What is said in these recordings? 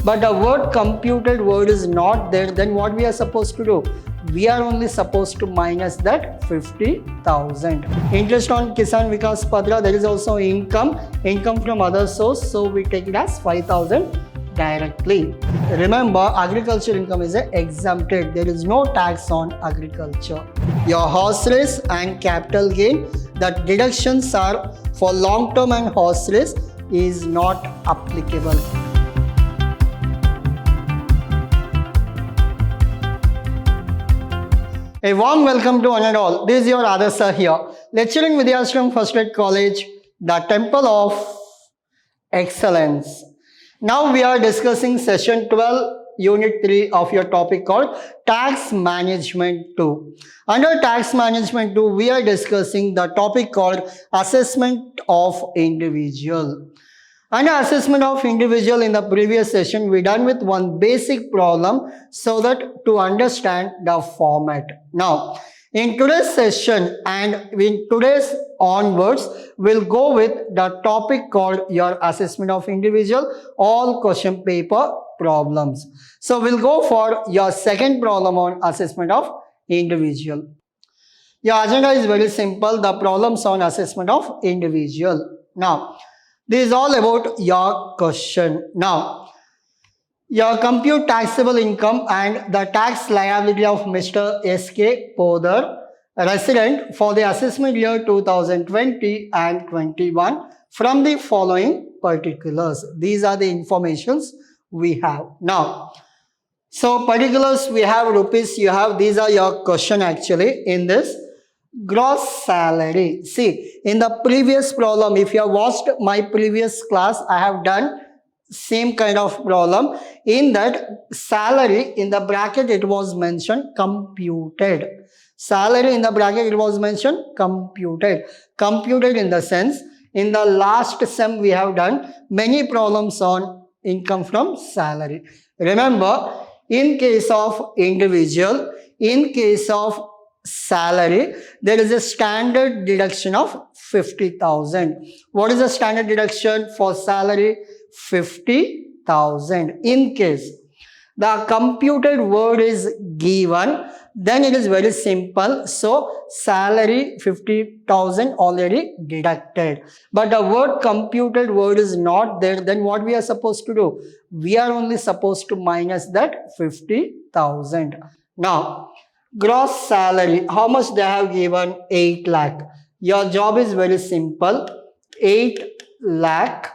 but the word computed word is not there, then what we are supposed to do? We are only supposed to minus that 50,000. Interest on Kisan Vikas Patra, there is also income from other source, so we take it as 5,000 directly. Remember, agriculture income is exempted. There is no tax on agriculture. Your horse race and capital gain, the deductions are for long term and horse race is not applicable. A warm welcome to one and all. This is your Adasa here, lecturing Vidhyaashram First Grade College, the Temple of Excellence. Now we are discussing session 12, unit 3 of your topic called Tax Management 2. Under Tax Management 2, we are discussing the topic called Assessment of Individual. Under Assessment of Individual, in the previous session, we done with one basic problem so that to understand the format. Now, in today's session and in today's onwards, we'll go with the topic called your Assessment of Individual, all question paper problems. So we'll go for your second problem on Assessment of Individual. Your agenda is very simple, the problems on Assessment of Individual. Now, this is all about your question. Now, your compute taxable income and the tax liability of Mr. S.K. Podar, resident for the assessment year 2020 and 21 from the following particulars. These are the informations we have. Now, so particulars we have rupees, you have, these are your question actually in this. Gross salary. See, in the previous problem, if you have watched my previous class, I have done same kind of problem. In that salary, in the bracket it was mentioned computed. Salary in the bracket it was mentioned computed. Computed in the sense, in the last sem we have done many problems on income from salary. Remember, in case of individual, in case of salary, there is a standard deduction of 50,000. What is the standard deduction for salary? 50,000. In case the computed word is given, then it is very simple. So salary 50,000 already deducted. But the word computed word is not there, then what we are supposed to do? We are only supposed to minus that 50,000. Now, gross salary, how much they have given? 8 lakh. Your job is very simple. 8 lakh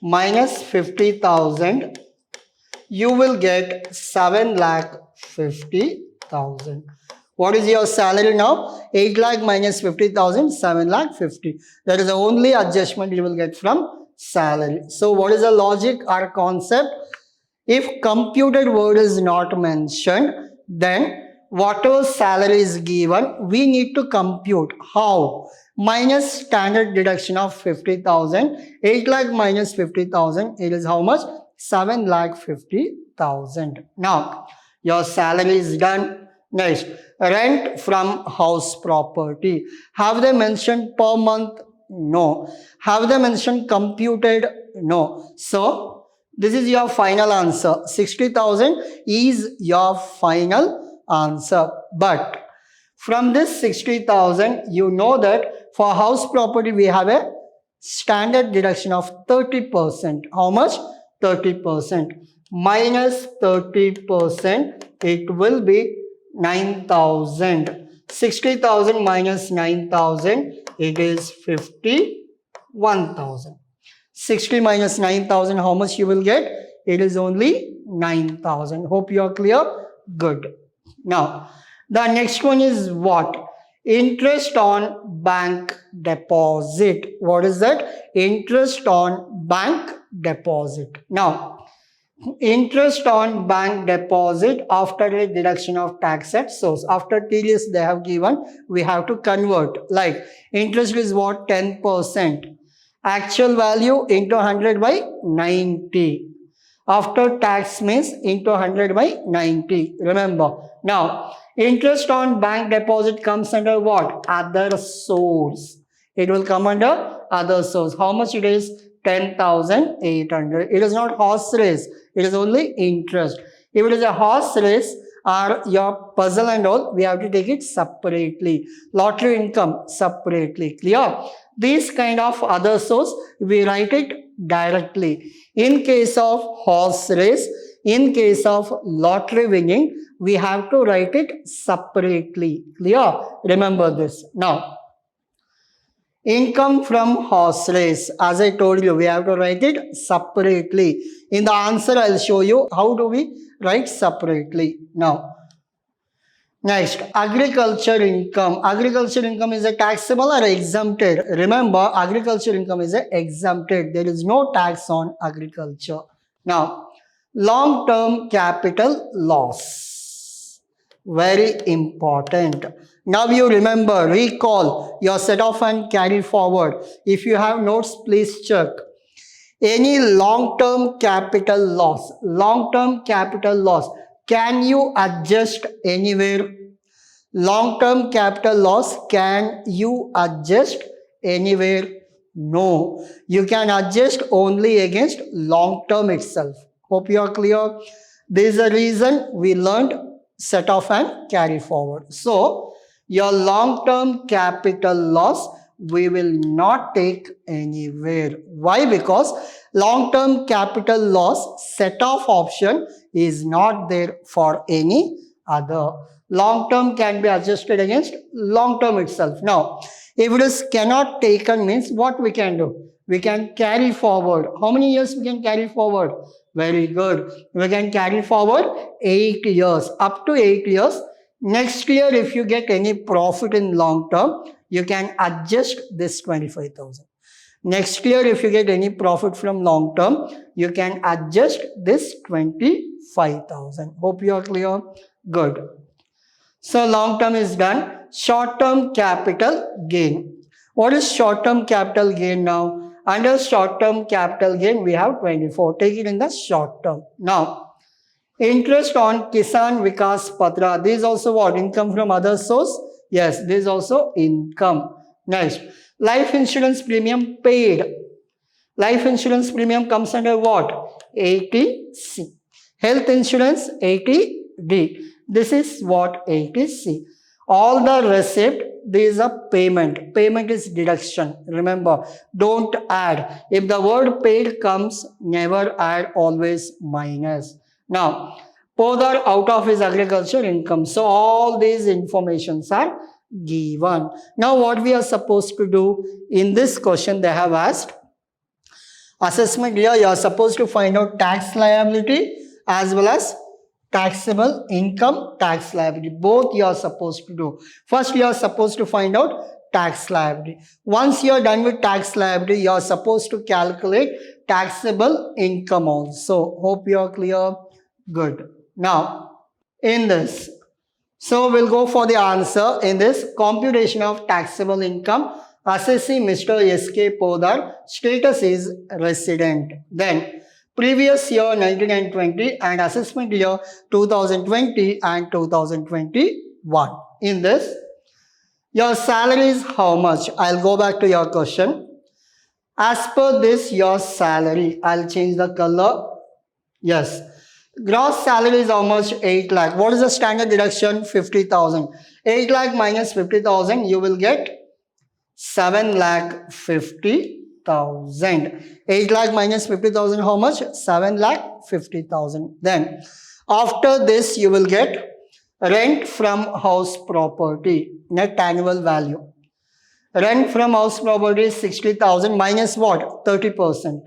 minus 50,000, you will get 7 lakh 50,000. What is your salary now? 8 lakh minus 50,000, 7 lakh 50. That is the only adjustment you will get from salary. So what is the logic or concept? If computed word is not mentioned, then whatever salary is given, we need to compute. How? Minus standard deduction of 50,000. 8 lakh minus 50,000, it is how much? 7 lakh 50,000. Now, your salary is done. Next, rent from house property. Have they mentioned per month? No. Have they mentioned computed? No. So, this is your final answer. 60,000 is your final answer. But from this 60,000, you know that for house property, we have a standard deduction of 30%. How much? 30%. Minus 30%, it will be 9,000. 60,000 minus 9,000, it is 51,000. 60 minus 9,000, how much you will get? It is only 9,000. Hope you are clear? Good. Now, the next one is what? Interest on bank deposit. What is that? Interest on bank deposit. Now, interest on bank deposit after a deduction of tax at source. After TDS they have given, we have to convert. Like, interest is what? 10%. Actual value into 100 by 90. After tax means into 100 by 90. Remember. Now, interest on bank deposit comes under what? Other source. It will come under other source. How much it is? 10,800. It is not horse race. It is only interest. If it is a horse race or your puzzle and all, we have to take it separately. Lottery income separately. Clear? These kind of other source, we write it directly. In case of horse race, in case of lottery winning, we have to write it separately. Clear? Remember this. Now, income from horse race, as I told you, we have to write it separately. In the answer, I'll show you how do we write separately. Now, next, agriculture income. Agriculture income is a taxable or exempted. Remember, agriculture income is a exempted. There is no tax on agriculture. Now, long-term capital loss. Very important. Now you remember, recall your set off and carry forward. If you have notes, please check. Any long-term capital loss, can you adjust anywhere? Long-term capital loss, can you adjust anywhere? No. You can adjust only against long-term itself. Hope you are clear. This is the reason we learned set off and carry forward. So, your long-term capital loss, we will not take anywhere. Why? Because long-term capital loss set off option is not there for any other. Long-term can be adjusted against long-term itself. Now, if it is cannot taken means what we can do? We can carry forward. How many years we can carry forward? Very good. We can carry forward 8 years. Up to 8 years. Next year, if you get any profit in long term, you can adjust this 25,000. Next year, if you get any profit from long term, you can adjust this 25,000. Hope you are clear. Good. So long term is done. Short term capital gain. What is short term capital gain now? Under short term capital gain, we have 24. Take it in the short term. Now, interest on Kisan Vikas Patra. This is also what? Income from other source? Yes, this is also income. Next, life insurance premium paid. Life insurance premium comes under what? 80C. Health insurance 80D. This is what? 80C. All the receipt, this is a payment. Payment is deduction. Remember, don't add. If the word paid comes, never add, always minus. Now, Podar out of his agriculture income. So, all these informations are given. Now, what we are supposed to do in this question, they have asked, assessment here, you are supposed to find out tax liability as well as taxable income, tax liability. Both you are supposed to do. First, you are supposed to find out tax liability. Once you are done with tax liability, you are supposed to calculate taxable income also. Hope you are clear. Good. Now, in this, so we'll go for the answer in this computation of taxable income. Assessee Mr. S.K. Podar, status is resident. Then, previous year 19 and 20 and assessment year 2020 and 2021. In this, your salary is how much? I'll go back to your question. As per this, your salary, I'll change the color. Yes. Gross salary is how much? 8 lakh. What is the standard deduction? 50,000. 8 lakh minus 50,000, you will get 7 lakh 50,000. 8 lakh minus 50,000, how much? 7 lakh 50,000. Then, after this, you will get rent from house property, net annual value. Rent from house property is 60,000 minus what? 30%.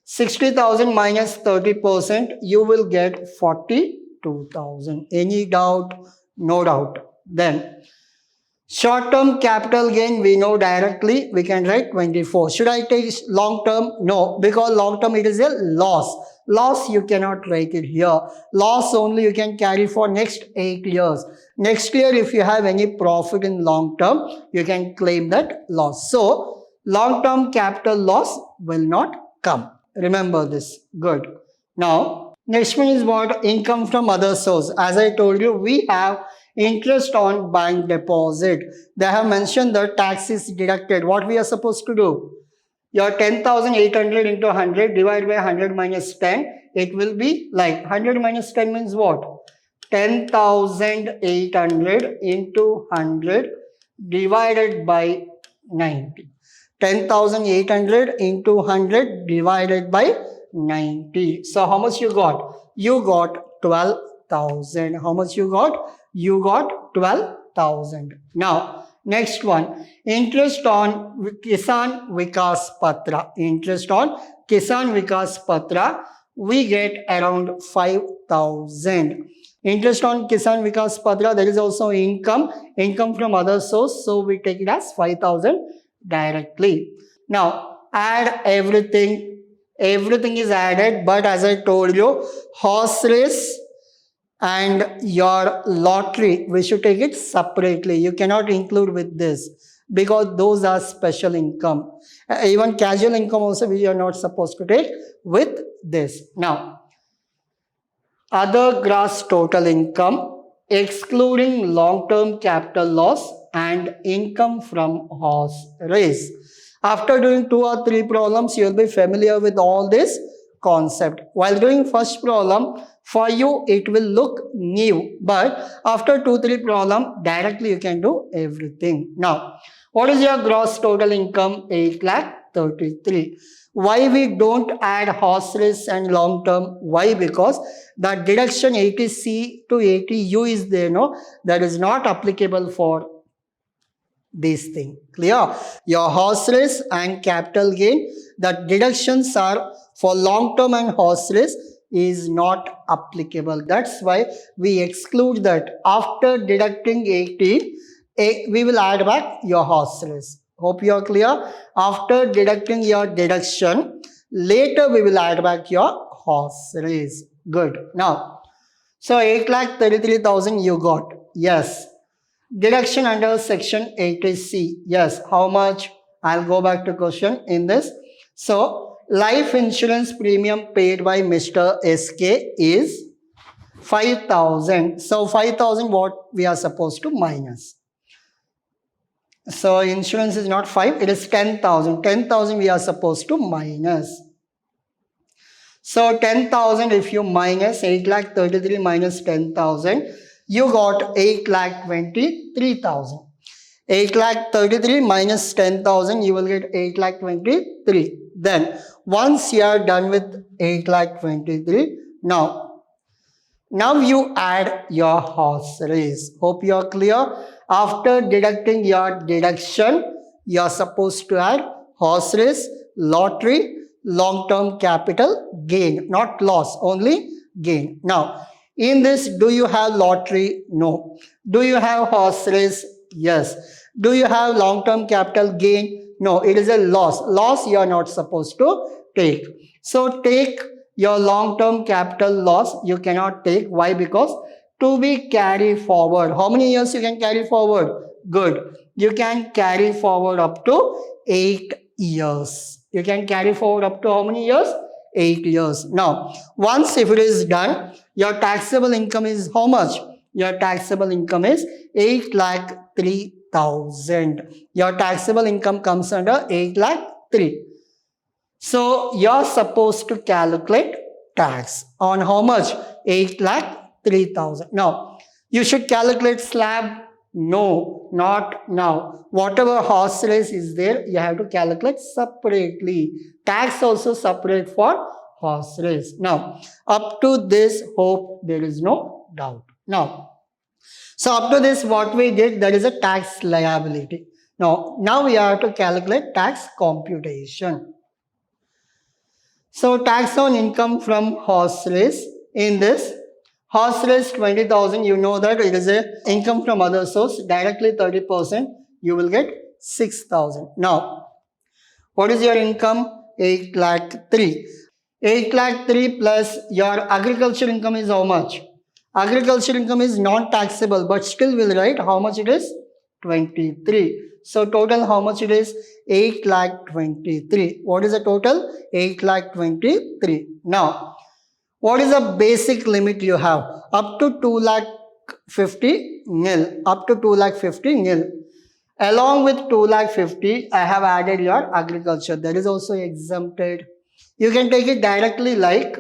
60,000 minus 30%, you will get 42,000. Any doubt? No doubt. Then, short-term capital gain, we know directly, we can write 24. Should I take long-term? No, because long-term it is a loss. Loss you cannot write it here. Loss only you can carry for next 8 years. Next year if you have any profit in long-term, you can claim that loss. So, long-term capital loss will not come. Remember this. Good. Now, next one is what? Income from other source. As I told you, we have interest on bank deposit. They have mentioned that tax is deducted. What we are supposed to do? Your 10,800 into 100 divided by 100 minus 10, it will be like 100 minus 10 means what? 10,800 into 100 divided by 90. 10,800 into 100 divided by 90. So how much you got? You got 12,000. How much you got? You got 12,000. Now, next one. Interest on Kisan Vikas Patra. Interest on Kisan Vikas Patra. We get around 5,000. Interest on Kisan Vikas Patra, there is also income from other source. So we take it as 5,000 directly. Now add everything. Everything is added, but as I told you, horse race and your lottery, we should take it separately. You cannot include with this because those are special income. Even casual income also we are not supposed to take with this. Now, other gross total income excluding long-term capital loss and income from horse race. After doing 2 or 3 problems, you will be familiar with all this concept. While doing first problem, for you it will look new, but after 2-3 problem, directly you can do everything. Now, what is your gross total income? 8,33,000. Why we don't add horse race and long term? Why? Because the deduction 80C to 80U is there, no? That is not applicable for this thing. Clear? Your horse race and capital gain, the deductions are for long term and horse race is not applicable. That's why we exclude that. After deducting 80, we will add back your horse race. Hope you are clear. After deducting your deduction, later we will add back your horse race. Good. Now, so 8,33,000 you got. Yes. Deduction under section 80C. Yes. How much? I'll go back to question in this. So, life insurance premium paid by Mr. SK is 5,000. So, 5,000 what we are supposed to minus. So, insurance is not 5, it is 10,000. 10,000 we are supposed to minus. So, 10,000 if you minus 8,33,000 minus 10,000, you got 8,23,000. 8,33,000 minus 10,000, you will get 8,23,000. Then, once you are done with 8,23,000, now you add your horse race. Hope you are clear. After deducting your deduction, you are supposed to add horse race, lottery, long-term capital gain, not loss, only gain. Now, in this, do you have lottery? No. Do you have horse race? Yes. Do you have long-term capital gain? No, it is a loss. Loss you are not supposed to take. So, take your long-term capital loss. You cannot take. Why? Because to be carried forward. How many years you can carry forward? Good. You can carry forward up to 8 years. You can carry forward up to how many years? 8 years. Now, once if it is done, your taxable income is how much? Your taxable income is 8,03,000. Your taxable income comes under 8,03,000. So, you are supposed to calculate tax on how much? 8,03,000. Now, you should calculate slab. No, not now. Whatever horse race is there, you have to calculate separately. Tax also separate for horse race. Now, up to this, hope there is no doubt. Now, so up to this, what we did, that is a tax liability. Now we have to calculate tax computation. So, tax on income from horse race. In this, horse race 20,000, you know that it is a income from other source, directly 30%, you will get 6,000. Now, what is your income? 8,03,000. 8,03,000 plus your agriculture income is how much? Agriculture income is non-taxable, but still will write how much it is? 23. So, total how much it is? 8,23,000. What is the total? 8,23,000. Now, what is the basic limit you have? Up to 2,50,000 nil. Up to 2,50,000 nil. Along with 2,50,000, I have added your agriculture. That is also exempted. You can take it directly like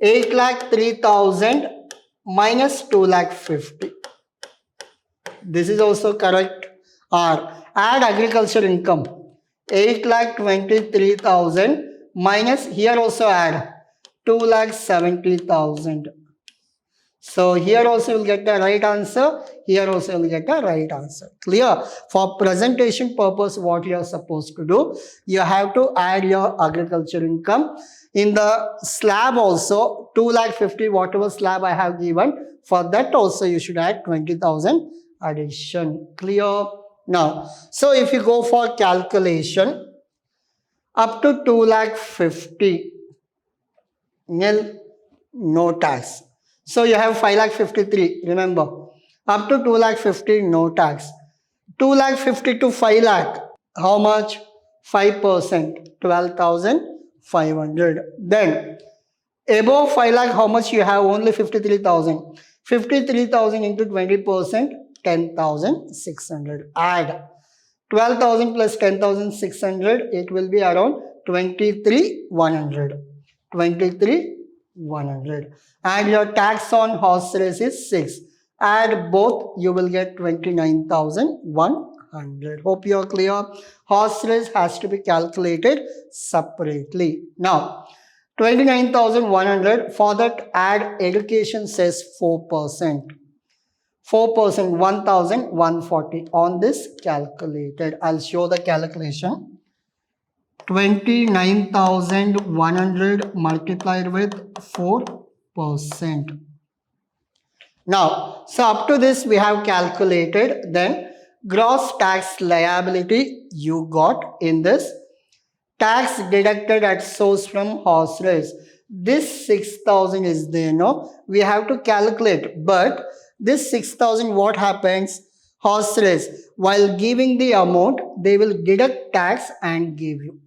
8,03,000 minus 2,50,000. This is also correct. Or add agriculture income. 8,23,000 minus, here also add 2,70,000. So here also you will get the right answer. Here also you will get the right answer. Clear? For presentation purpose, what you are supposed to do, you have to add your agriculture income. In the slab also, 2,50,000, whatever slab I have given, for that also you should add 20,000 addition. Clear? Now, so if you go for calculation, up to 2,50,000, nil, no tax. So you have 5,53,000, remember. Up to 2,50,000, no tax. 2,50,000 to 5 lakh, how much? 5%, 12,500. Then, above 5 lakh, how much you have? Only 53,000. 53,000 into 20%, 10,600. Add 12,000 plus 10,600, it will be around 23,100. 23,100. And your tax on horse race is 6. Add both, you will get 29,100. Hope you are clear. Horse race has to be calculated separately. Now, 29,100, for that add education says 4%. 4%, 1,140 on this calculated. I'll show the calculation. 29,100 multiplied with 4%. Now, so up to this we have calculated. Then gross tax liability you got in this. Tax deducted at source from horse race. This 6,000 is there, no? We have to calculate. But this 6,000, what happens? Horse race. While giving the amount, they will deduct tax and give you.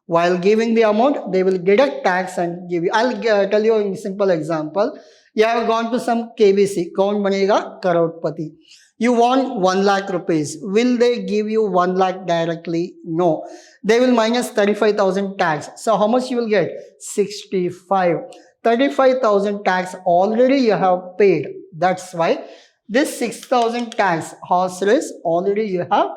While giving the amount, they will deduct tax and give you. I'll tell you a simple example. You have gone to some KBC, Kaun Banega Crorepati. You want 1 lakh rupees. Will they give you 1 lakh directly? No. They will minus 35,000 tax. So how much you will get? 65. 35,000 tax already you have paid. That's why this 6,000 tax horse race already you have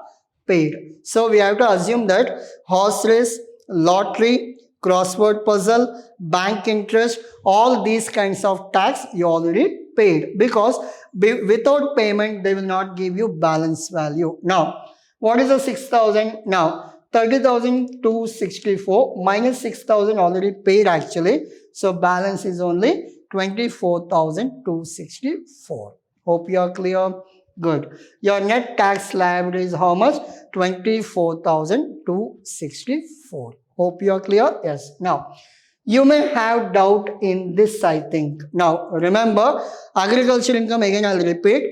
paid. So we have to assume that horse race, lottery, crossword puzzle, bank interest, all these kinds of tax you already paid, because without payment they will not give you balance value. Now, what is the 6,000? Now, 30,264 minus 6,000 already paid actually. So balance is only 24,264. Hope you are clear. Good. Your net tax liability is how much? 24,264. Hope you are clear. Yes. Now, you may have doubt in this, I think. Now, remember, agriculture income, again I'll repeat.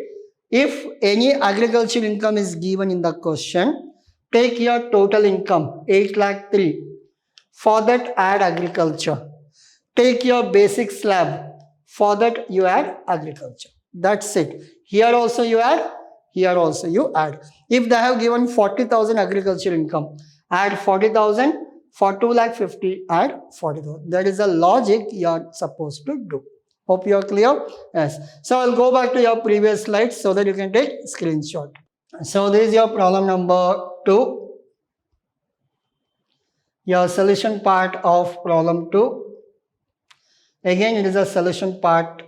If any agriculture income is given in the question, take your total income, 8,03,000. For that, add agriculture. Take your basic slab. For that, you add agriculture. That's it. Here also you add, here also you add. If they have given 40,000 agriculture income, add 40,000. For 2,50,000, add 40,000. That is the logic you are supposed to do. Hope you are clear. Yes. So I'll go back to your previous slides so that you can take screenshot. So this is your problem number 2. Your solution part of problem 2. Again, it is a solution part.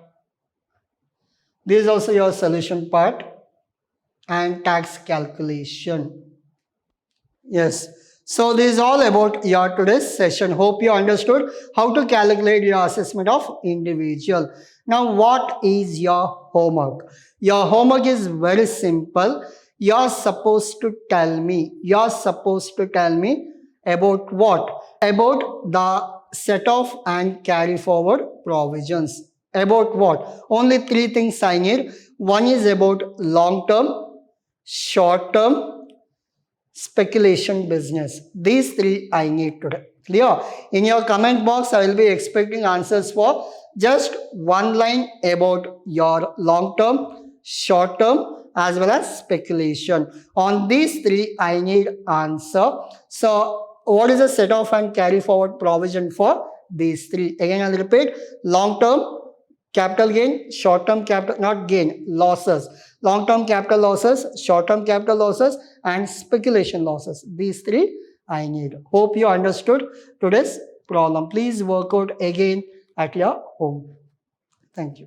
This is also your solution part and tax calculation. Yes. So this is all about your today's session. Hope you understood how to calculate your assessment of individual. Now, what is your homework? Your homework is very simple. You're supposed to tell me about what? About the set off and carry forward provisions. About what? Only 3 things I need. One is about long term, short term, speculation business. These 3 I need today. Clear? In your comment box, I will be expecting answers for just 1 line about your long term, short term, as well as speculation. On these three, I need answer. So, what is the set off and carry forward provision for these three? Again, I'll repeat. Long-term capital gain, short-term capital, not gain, losses. Long-term capital losses, short-term capital losses, and speculation losses. These three I need. Hope you understood today's problem. Please work out again at your home. Thank you.